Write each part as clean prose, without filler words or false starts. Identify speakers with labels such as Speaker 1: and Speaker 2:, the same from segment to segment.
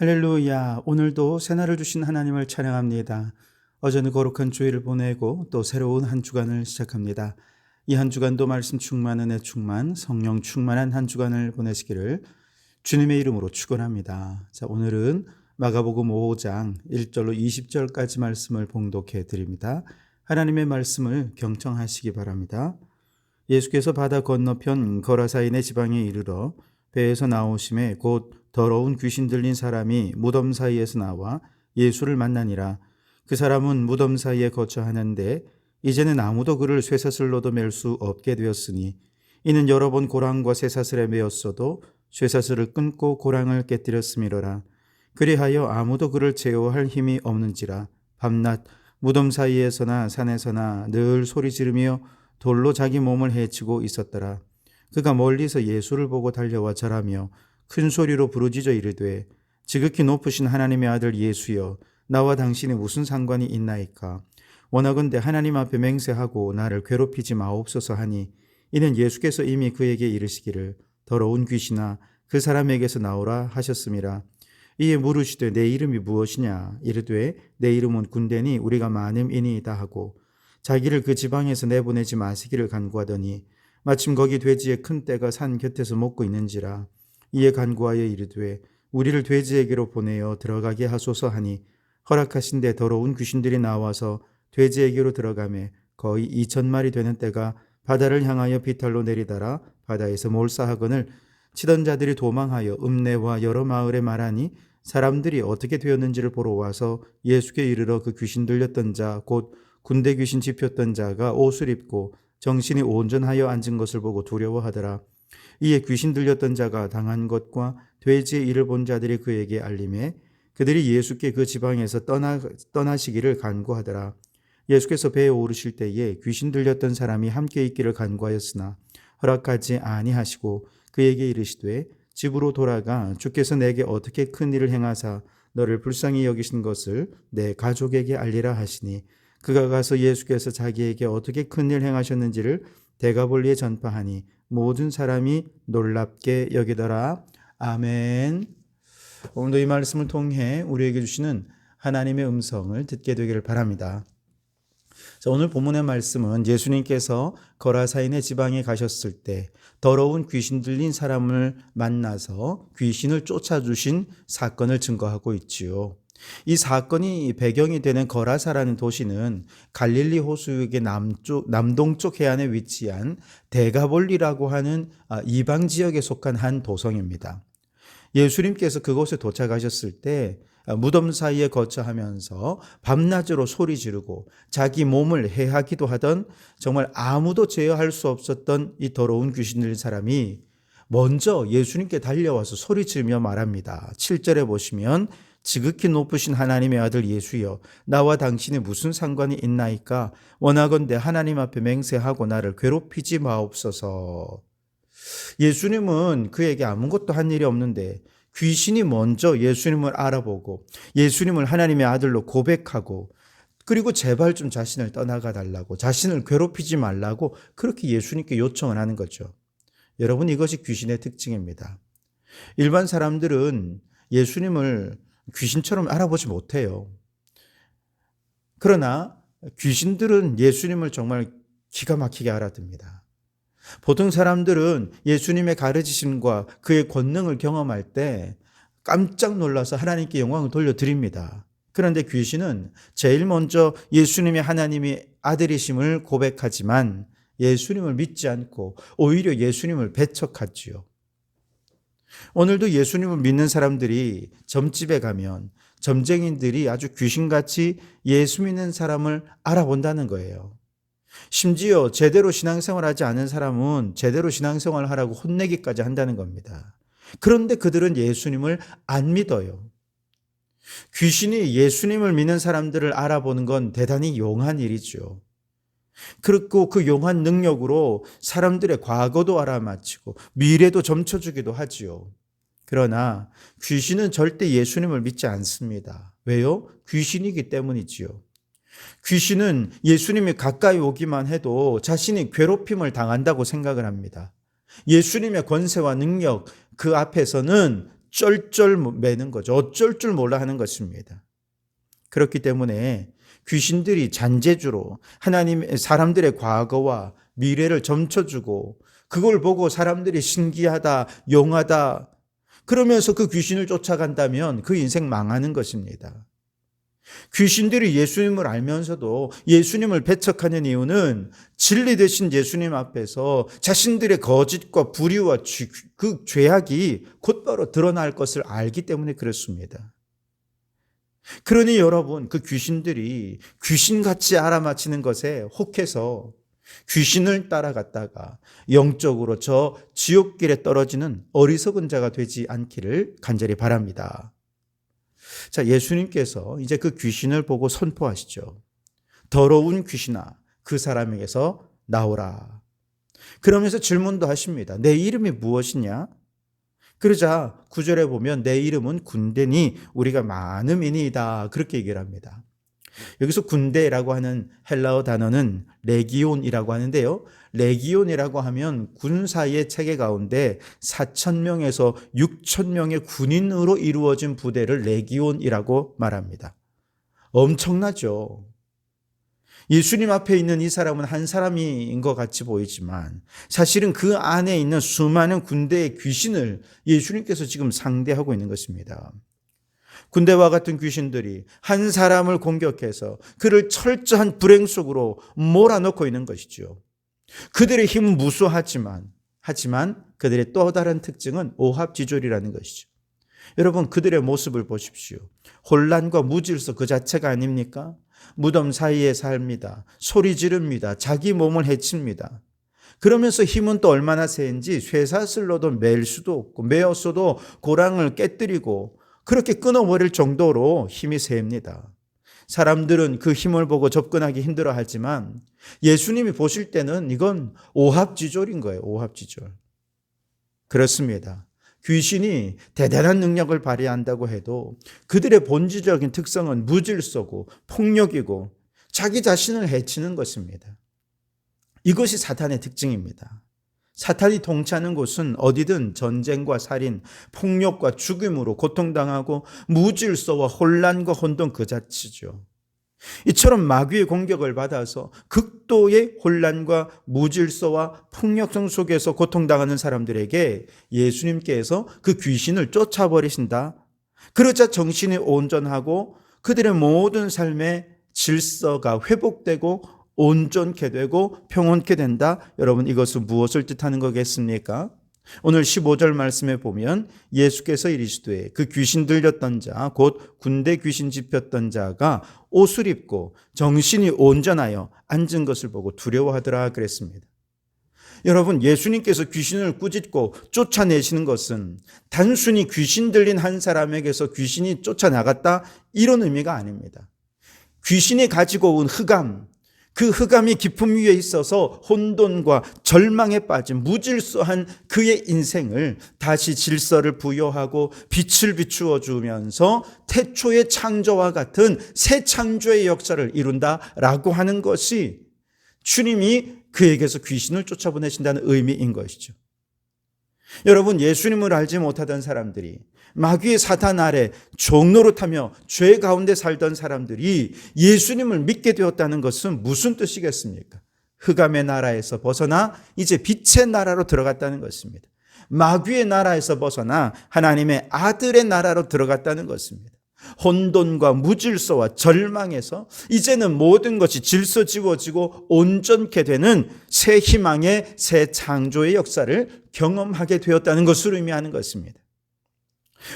Speaker 1: 할렐루야. 오늘도 새날을 주신 하나님을 찬양합니다. 어제는 거룩한 주일을 보내고 또 새로운 한 주간을 시작합니다. 이 한 주간도 말씀 충만, 은혜 충만, 성령 충만한 한 주간을 보내시기를 주님의 이름으로 축원합니다. 자, 오늘은 마가복음 5장 1절로 20절까지 말씀을 봉독해 드립니다. 하나님의 말씀을 경청하시기 바랍니다. 예수께서 바다 건너편 거라사인의 지방에 이르러 배에서 나오심에 곧 더러운 귀신 들린 사람이 무덤 사이에서 나와 예수를 만나니라. 그 사람은 무덤 사이에 거처 하는데 이제는 아무도 그를 쇠사슬로도 맬 수 없게 되었으니 이는 여러 번 고랑과 쇠사슬에 매었어도 쇠사슬을 끊고 고랑을 깨뜨렸음이로라. 그리하여 아무도 그를 제어할 힘이 없는지라. 밤낮 무덤 사이에서나 산에서나 늘 소리 지르며 돌로 자기 몸을 해치고 있었더라. 그가 멀리서 예수를 보고 달려와 절하며 큰 소리로 부르짖어 이르되 지극히 높으신 하나님의 아들 예수여, 나와 당신이 무슨 상관이 있나이까? 원하건대 하나님 앞에 맹세하고 나를 괴롭히지 마옵소서 하니, 이는 예수께서 이미 그에게 이르시기를 더러운 귀신아 그 사람에게서 나오라 하셨음이라. 이에 물으시되 내 이름이 무엇이냐? 이르되 내 이름은 군대니 우리가 많음이니이다 하고 자기를 그 지방에서 내보내지 마시기를 간구하더니 마침 거기 돼지의 큰 떼가 산 곁에서 먹고 있는지라. 이에 간구하여 이르되 우리를 돼지에게로 보내어 들어가게 하소서 하니, 허락하신데 더러운 귀신들이 나와서 돼지에게로 들어가매 거의 2,000마리 되는 떼가 바다를 향하여 비탈로 내리달아 바다에서 몰사하거늘 치던 자들이 도망하여 읍내와 여러 마을에 말하니, 사람들이 어떻게 되었는지를 보러 와서 예수께 이르러 그 귀신 들렸던 자 곧 군대 귀신 집혔던 자가 옷을 입고 정신이 온전하여 앉은 것을 보고 두려워하더라. 이에 귀신 들렸던 자가 당한 것과 돼지의 일을 본 자들이 그에게 알림해 그들이 예수께 그 지방에서 떠나시기를 간구하더라. 예수께서 배에 오르실 때에 귀신 들렸던 사람이 함께 있기를 간구하였으나 허락하지 아니하시고 그에게 이르시되 집으로 돌아가 주께서 내게 어떻게 큰 일을 행하사 너를 불쌍히 여기신 것을 내 가족에게 알리라 하시니, 그가 가서 예수께서 자기에게 어떻게 큰 일 행하셨는지를 데가볼리에 전파하니 모든 사람이 놀랍게 여기더라. 아멘. 오늘도 이 말씀을 통해 우리에게 주시는 하나님의 음성을 듣게 되기를 바랍니다. 자, 오늘 본문의 말씀은 예수님께서 거라사인의 지방에 가셨을 때 더러운 귀신 들린 사람을 만나서 귀신을 쫓아주신 사건을 증거하고 있지요. 이 사건이 배경이 되는 거라사라는 도시는 갈릴리 호수역의 남동쪽 해안에 위치한 데가볼리라고 하는 이방 지역에 속한 한 도성입니다. 예수님께서 그곳에 도착하셨을 때 무덤 사이에 거처하면서 밤낮으로 소리 지르고 자기 몸을 해하기도 하던, 정말 아무도 제어할 수 없었던 이 더러운 귀신 들린 사람이 먼저 예수님께 달려와서 소리 지르며 말합니다. 7절에 보시면 지극히 높으신 하나님의 아들 예수여, 나와 당신이 무슨 상관이 있나이까? 원하건대 하나님 앞에 맹세하고 나를 괴롭히지 마옵소서. 예수님은 그에게 아무것도 한 일이 없는데 귀신이 먼저 예수님을 알아보고 예수님을 하나님의 아들로 고백하고, 그리고 제발 좀 자신을 떠나가 달라고, 자신을 괴롭히지 말라고 그렇게 예수님께 요청을 하는 거죠. 여러분, 이것이 귀신의 특징입니다. 일반 사람들은 예수님을 귀신처럼 알아보지 못해요. 그러나 귀신들은 예수님을 정말 기가 막히게 알아듣습니다. 보통 사람들은 예수님의 가르치심과 그의 권능을 경험할 때 깜짝 놀라서 하나님께 영광을 돌려드립니다. 그런데 귀신은 제일 먼저 예수님의 하나님의 아들이심을 고백하지만 예수님을 믿지 않고 오히려 예수님을 배척하지요. 오늘도 예수님을 믿는 사람들이 점집에 가면 점쟁이들이 아주 귀신같이 예수 믿는 사람을 알아본다는 거예요. 심지어 제대로 신앙생활하지 않은 사람은 제대로 신앙생활을 하라고 혼내기까지 한다는 겁니다. 그런데 그들은 예수님을 안 믿어요. 귀신이 예수님을 믿는 사람들을 알아보는 건 대단히 용한 일이죠. 그리고 그 용한 능력으로 사람들의 과거도 알아맞히고 미래도 점쳐주기도 하지요. 그러나 귀신은 절대 예수님을 믿지 않습니다. 왜요? 귀신이기 때문이지요. 귀신은 예수님이 가까이 오기만 해도 자신이 괴롭힘을 당한다고 생각을 합니다. 예수님의 권세와 능력 그 앞에서는 쩔쩔 매는 거죠. 어쩔 줄 몰라 하는 것입니다. 그렇기 때문에 귀신들이 잔재주로 사람들의 과거와 미래를 점쳐주고 그걸 보고 사람들이 신기하다, 용하다 그러면서 그 귀신을 쫓아간다면 그 인생 망하는 것입니다. 귀신들이 예수님을 알면서도 예수님을 배척하는 이유는 진리 되신 예수님 앞에서 자신들의 거짓과 불의와 그 죄악이 곧바로 드러날 것을 알기 때문에 그렇습니다. 그러니 여러분, 그 귀신들이 귀신같이 알아맞히는 것에 혹해서 귀신을 따라갔다가 영적으로 저 지옥길에 떨어지는 어리석은 자가 되지 않기를 간절히 바랍니다. 자, 예수님께서 이제 그 귀신을 보고 선포하시죠. 더러운 귀신아, 그 사람에게서 나오라. 그러면서 질문도 하십니다. 내 이름이 무엇이냐? 그러자 9절에 보면 내 이름은 군대니 우리가 많음이니이다. 그렇게 얘기를 합니다. 여기서 군대라고 하는 헬라어 단어는 레기온이라고 하는데요. 레기온이라고 하면 군사의 체계 가운데 4,000명에서 6,000명의 군인으로 이루어진 부대를 레기온이라고 말합니다. 엄청나죠. 예수님 앞에 있는 이 사람은 한 사람인 것 같이 보이지만 사실은 그 안에 있는 수많은 군대의 귀신을 예수님께서 지금 상대하고 있는 것입니다. 군대와 같은 귀신들이 한 사람을 공격해서 그를 철저한 불행 속으로 몰아넣고 있는 것이죠. 그들의 힘은 무수하지만 그들의 또 다른 특징은 오합지졸이라는 것이죠. 여러분, 그들의 모습을 보십시오. 혼란과 무질서 그 자체가 아닙니까? 무덤 사이에 삽니다. 소리 지릅니다. 자기 몸을 해칩니다. 그러면서 힘은 또 얼마나 세인지 쇠사슬로도 맬 수도 없고 메었어도 고랑을 깨뜨리고 그렇게 끊어버릴 정도로 힘이 셉니다. 사람들은 그 힘을 보고 접근하기 힘들어하지만 예수님이 보실 때는 이건 오합지졸인 거예요. 오합지졸. 그렇습니다. 귀신이 대단한 능력을 발휘한다고 해도 그들의 본질적인 특성은 무질서고 폭력이고 자기 자신을 해치는 것입니다. 이것이 사탄의 특징입니다. 사탄이 통치하는 곳은 어디든 전쟁과 살인, 폭력과 죽임으로 고통당하고 무질서와 혼란과 혼돈 그 자체죠. 이처럼 마귀의 공격을 받아서 극도의 혼란과 무질서와 폭력성 속에서 고통당하는 사람들에게 예수님께서 그 귀신을 쫓아버리신다. 그러자 정신이 온전하고 그들의 모든 삶의 질서가 회복되고 온전케 되고 평온케 된다. 여러분, 이것은 무엇을 뜻하는 거겠습니까? 오늘 15절 말씀에 보면 예수께서 이르시되 그 귀신 들렸던 자 곧 군대 귀신 집혔던 자가 옷을 입고 정신이 온전하여 앉은 것을 보고 두려워하더라 그랬습니다. 여러분, 예수님께서 귀신을 꾸짖고 쫓아내시는 것은 단순히 귀신 들린 한 사람에게서 귀신이 쫓아나갔다 이런 의미가 아닙니다. 귀신이 가지고 온 흑암, 그 흑암이 깊음 위에 있어서 혼돈과 절망에 빠진 무질서한 그의 인생을 다시 질서를 부여하고 빛을 비추어 주면서 태초의 창조와 같은 새 창조의 역사를 이룬다라고 하는 것이 주님이 그에게서 귀신을 쫓아보내신다는 의미인 것이죠. 여러분, 예수님을 알지 못하던 사람들이 마귀의 사탄 아래 종노릇하며 죄 가운데 살던 사람들이 예수님을 믿게 되었다는 것은 무슨 뜻이겠습니까? 흑암의 나라에서 벗어나 이제 빛의 나라로 들어갔다는 것입니다. 마귀의 나라에서 벗어나 하나님의 아들의 나라로 들어갔다는 것입니다. 혼돈과 무질서와 절망에서 이제는 모든 것이 질서지워지고 온전케 되는 새 희망의 새 창조의 역사를 경험하게 되었다는 것을 의미하는 것입니다.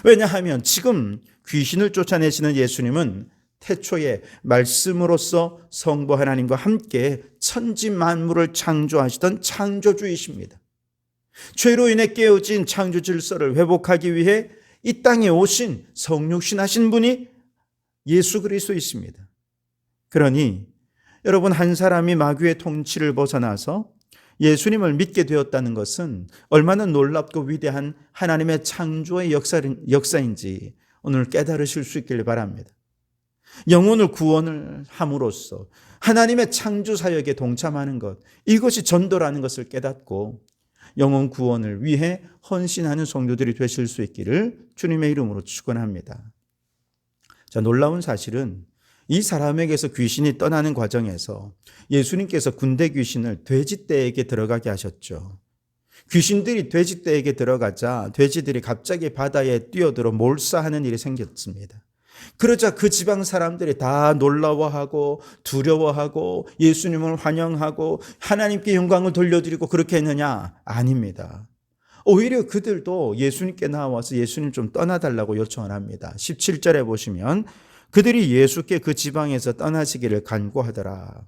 Speaker 1: 왜냐하면 지금 귀신을 쫓아내시는 예수님은 태초에 말씀으로서 성부 하나님과 함께 천지 만물을 창조하시던 창조주이십니다. 죄로 인해 깨어진 창조 질서를 회복하기 위해 이 땅에 오신 성육신 하신 분이 예수 그리스도이십니다. 그러니 여러분, 한 사람이 마귀의 통치를 벗어나서 예수님을 믿게 되었다는 것은 얼마나 놀랍고 위대한 하나님의 창조의 역사인지 오늘 깨달으실 수 있기를 바랍니다. 영혼을 구원을 함으로써 하나님의 창조 사역에 동참하는 것, 이것이 전도라는 것을 깨닫고 영혼 구원을 위해 헌신하는 성도들이 되실 수 있기를 주님의 이름으로 축원합니다. 자, 놀라운 사실은 이 사람에게서 귀신이 떠나는 과정에서 예수님께서 군대 귀신을 돼지떼에게 들어가게 하셨죠. 귀신들이 돼지떼에게 들어가자 돼지들이 갑자기 바다에 뛰어들어 몰사하는 일이 생겼습니다. 그러자 그 지방 사람들이 다 놀라워하고 두려워하고 예수님을 환영하고 하나님께 영광을 돌려드리고 그렇게 했느냐? 아닙니다. 오히려 그들도 예수님께 나와서 예수님 좀 떠나달라고 요청을 합니다. 17절에 보시면 그들이 예수께 그 지방에서 떠나시기를 간구하더라.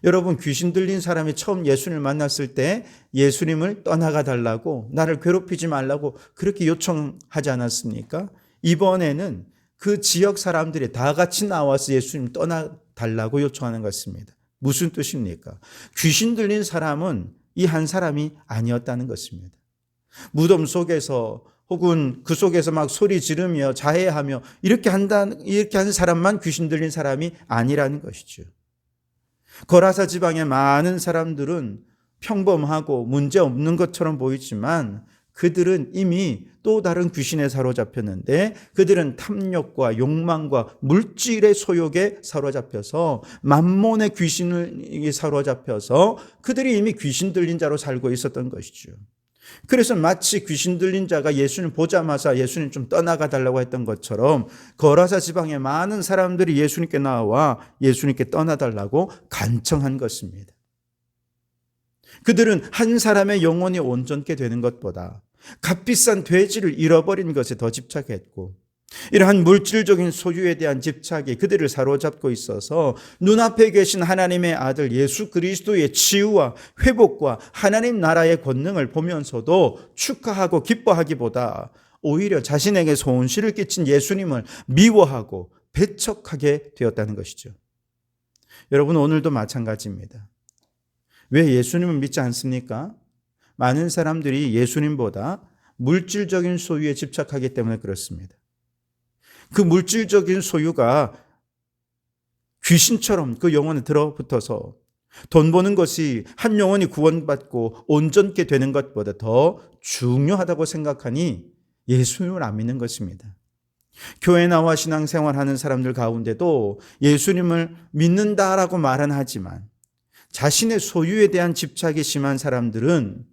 Speaker 1: 여러분, 귀신 들린 사람이 처음 예수님을 만났을 때 예수님을 떠나가 달라고, 나를 괴롭히지 말라고 그렇게 요청하지 않았습니까? 이번에는 그 지역 사람들이 다 같이 나와서 예수님 떠나달라고 요청하는 것입니다. 무슨 뜻입니까? 귀신 들린 사람은 이 한 사람이 아니었다는 것입니다. 무덤 속에서 혹은 그 속에서 막 소리 지르며 자해하며 이렇게 하는 사람만 귀신 들린 사람이 아니라는 것이죠. 거라사 지방의 많은 사람들은 평범하고 문제 없는 것처럼 보이지만 그들은 이미 또 다른 귀신에 사로잡혔는데 그들은 탐욕과 욕망과 물질의 소욕에 사로잡혀서 만몬의 귀신을 사로잡혀서 그들이 이미 귀신 들린 자로 살고 있었던 것이죠. 그래서 마치 귀신 들린 자가 예수님 보자마자 예수님 좀 떠나가 달라고 했던 것처럼 거라사 지방의 많은 사람들이 예수님께 나와 예수님께 떠나달라고 간청한 것입니다. 그들은 한 사람의 영혼이 온전케 되는 것보다 값비싼 돼지를 잃어버린 것에 더 집착했고 이러한 물질적인 소유에 대한 집착이 그들을 사로잡고 있어서 눈앞에 계신 하나님의 아들 예수 그리스도의 치유와 회복과 하나님 나라의 권능을 보면서도 축하하고 기뻐하기보다 오히려 자신에게 손실을 끼친 예수님을 미워하고 배척하게 되었다는 것이죠. 여러분, 오늘도 마찬가지입니다. 왜 예수님을 믿지 않습니까? 많은 사람들이 예수님보다 물질적인 소유에 집착하기 때문에 그렇습니다. 그 물질적인 소유가 귀신처럼 그 영혼에 들어붙어서 돈 버는 것이 한 영혼이 구원받고 온전케 되는 것보다 더 중요하다고 생각하니 예수님을 안 믿는 것입니다. 교회 나와 신앙생활하는 사람들 가운데도 예수님을 믿는다라고 말은 하지만 자신의 소유에 대한 집착이 심한 사람들은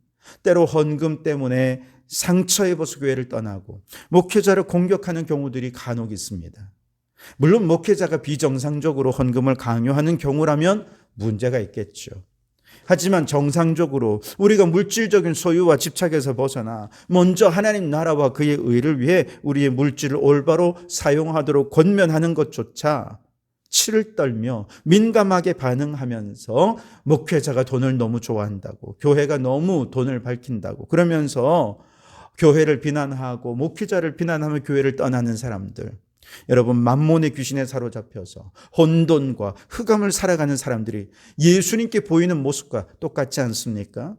Speaker 1: 때로 헌금 때문에 상처 입어서 교회를 떠나고 목회자를 공격하는 경우들이 간혹 있습니다. 물론 목회자가 비정상적으로 헌금을 강요하는 경우라면 문제가 있겠죠. 하지만 정상적으로 우리가 물질적인 소유와 집착에서 벗어나 먼저 하나님 나라와 그의 의를 위해 우리의 물질을 올바로 사용하도록 권면하는 것조차 치를 떨며 민감하게 반응하면서 목회자가 돈을 너무 좋아한다고, 교회가 너무 돈을 밝힌다고 그러면서 교회를 비난하고 목회자를 비난하며 교회를 떠나는 사람들, 여러분, 만몬의 귀신에 사로잡혀서 혼돈과 흑암을 살아가는 사람들이 예수님께 보이는 모습과 똑같지 않습니까?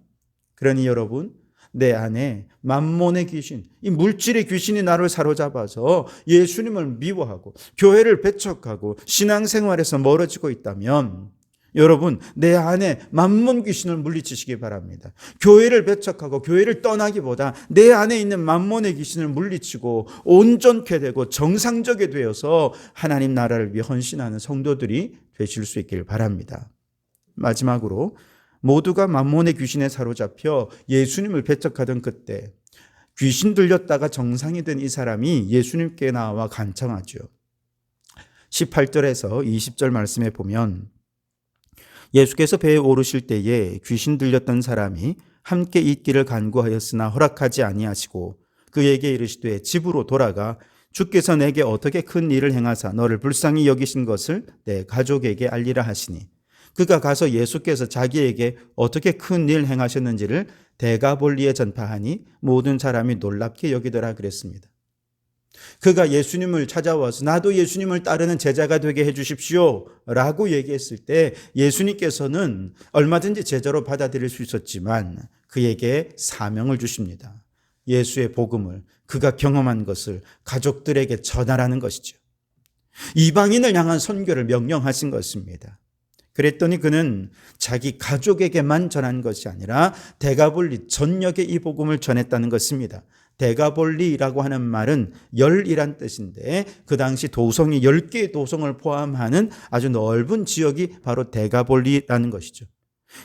Speaker 1: 그러니 여러분, 내 안에 만몬의 귀신, 이 물질의 귀신이 나를 사로잡아서 예수님을 미워하고 교회를 배척하고 신앙생활에서 멀어지고 있다면 여러분, 내 안에 만몬 귀신을 물리치시기 바랍니다. 교회를 배척하고 교회를 떠나기보다 내 안에 있는 만몬의 귀신을 물리치고 온전케 되고 정상적이 되어서 하나님 나라를 위해 헌신하는 성도들이 되실 수 있길 바랍니다. 마지막으로 모두가 만몬의 귀신에 사로잡혀 예수님을 배척하던 그때 귀신 들렸다가 정상이 된 이 사람이 예수님께 나와 간청하죠. 18절에서 20절 말씀에 보면 예수께서 배에 오르실 때에 귀신 들렸던 사람이 함께 있기를 간구하였으나 허락하지 아니하시고 그에게 이르시되 집으로 돌아가 주께서 내게 어떻게 큰 일을 행하사 너를 불쌍히 여기신 것을 내 가족에게 알리라 하시니 그가 가서 예수께서 자기에게 어떻게 큰 일 행하셨는지를 데가볼리에 전파하니 모든 사람이 놀랍게 여기더라 그랬습니다. 그가 예수님을 찾아와서 나도 예수님을 따르는 제자가 되게 해주십시오 라고 얘기했을 때 예수님께서는 얼마든지 제자로 받아들일 수 있었지만 그에게 사명을 주십니다. 예수의 복음을, 그가 경험한 것을 가족들에게 전하라는 것이죠. 이방인을 향한 선교를 명령하신 것입니다. 그랬더니 그는 자기 가족에게만 전한 것이 아니라 데가볼리 전역에 이 복음을 전했다는 것입니다. 데가볼리라고 하는 말은 열이란 뜻인데 그 당시 도성이 10개의 도성을 포함하는 아주 넓은 지역이 바로 데가볼리라는 것이죠.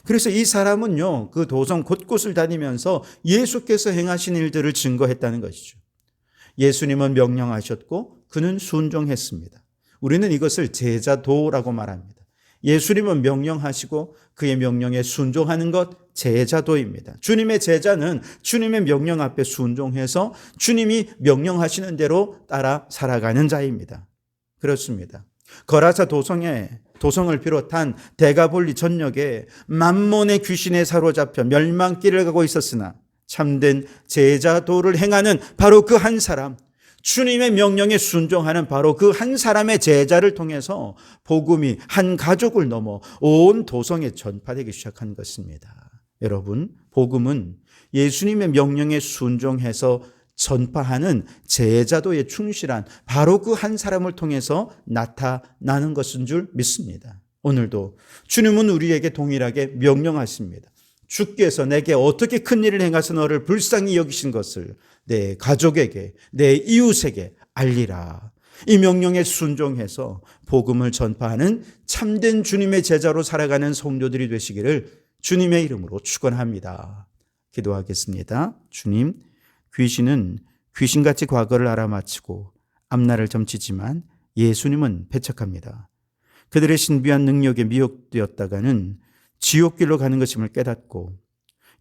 Speaker 1: 그래서 이 사람은요, 그 도성 곳곳을 다니면서 예수께서 행하신 일들을 증거했다는 것이죠. 예수님은 명령하셨고 그는 순종했습니다. 우리는 이것을 제자도라고 말합니다. 예수님은 명령하시고 그의 명령에 순종하는 것, 제자도입니다. 주님의 제자는 주님의 명령 앞에 순종해서 주님이 명령하시는 대로 따라 살아가는 자입니다. 그렇습니다. 거라사 도성을 비롯한 데가볼리 전역에 만몬의 귀신에 사로잡혀 멸망길을 가고 있었으나 참된 제자도를 행하는 바로 그 한 사람, 주님의 명령에 순종하는 바로 그 한 사람의 제자를 통해서 복음이 한 가족을 넘어 온 도성에 전파되기 시작한 것입니다. 여러분, 복음은 예수님의 명령에 순종해서 전파하는 제자도에 충실한 바로 그 한 사람을 통해서 나타나는 것인 줄 믿습니다. 오늘도 주님은 우리에게 동일하게 명령하십니다. 주께서 내게 어떻게 큰 일을 행하서 너를 불쌍히 여기신 것을 내 가족에게, 내 이웃에게 알리라. 이 명령에 순종해서 복음을 전파하는 참된 주님의 제자로 살아가는 성도들이 되시기를 주님의 이름으로 축원합니다. 기도하겠습니다. 주님, 귀신은 귀신같이 과거를 알아맞히고 앞날을 점치지만 예수님은 배척합니다. 그들의 신비한 능력에 미혹되었다가는 지옥길로 가는 것임을 깨닫고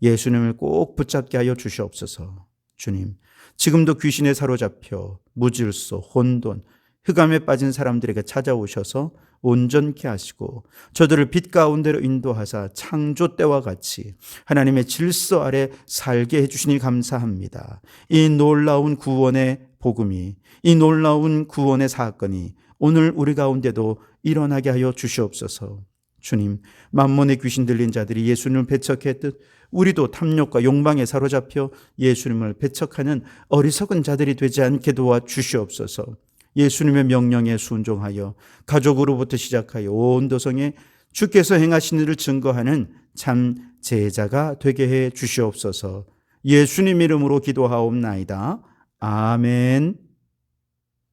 Speaker 1: 예수님을 꼭 붙잡게 하여 주시옵소서. 주님, 지금도 귀신에 사로잡혀 무질서, 혼돈, 흑암에 빠진 사람들에게 찾아오셔서 온전케 하시고 저들을 빛 가운데로 인도하사 창조 때와 같이 하나님의 질서 아래 살게 해주시니 감사합니다. 이 놀라운 구원의 복음이, 이 놀라운 구원의 사건이 오늘 우리 가운데도 일어나게 하여 주시옵소서. 주님, 만몬의 귀신 들린 자들이 예수님을 배척했듯 우리도 탐욕과 욕망에 사로잡혀 예수님을 배척하는 어리석은 자들이 되지 않게 도와 주시옵소서. 예수님의 명령에 순종하여 가족으로부터 시작하여 온 도성에 주께서 행하신 일을 증거하는 참 제자가 되게 해 주시옵소서. 예수님 이름으로 기도하옵나이다. 아멘.